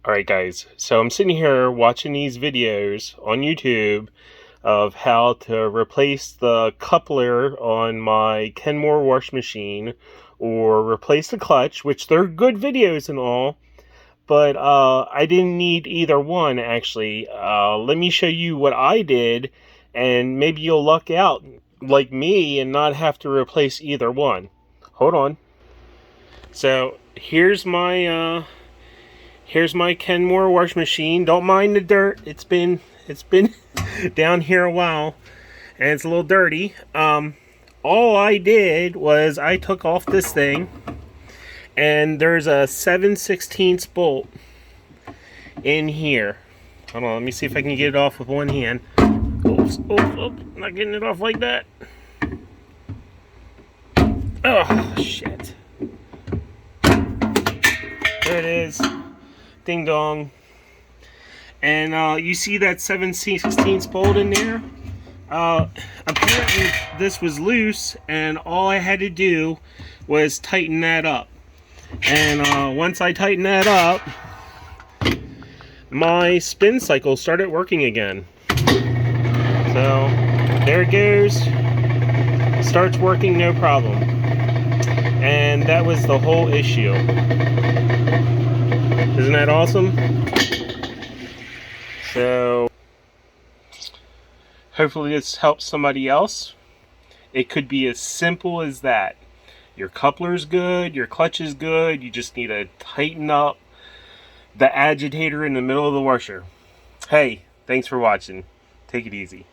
Alright guys, so I'm sitting here watching these videos on YouTube of how to replace the coupler on my Kenmore wash machine or replace the clutch, which they're good videos and all, but I didn't need either one actually. Let me show you what I did and maybe you'll luck out like me and not have to replace either one. Hold on. So here's my Kenmore wash machine. Don't mind the dirt. It's been down here a while, and it's a little dirty. All I did was I took off this thing, and there's a 7/16 bolt in here. Hold on, let me see if I can get it off with one hand. Oops, not getting it off like that. Oh shit! There it is. Ding dong. And you see that 7/16 bolt in there? Apparently this was loose, and all I had to do was tighten that up. And once I tightened that up, my spin cycle started working again. So there it goes. Starts working no problem. And that was the whole issue. Isn't that awesome? So, hopefully this helps somebody else. It could be as simple as that. Your coupler's good, your clutch is good, you just need to tighten up the agitator in the middle of the washer. Hey, thanks for watching. Take it easy.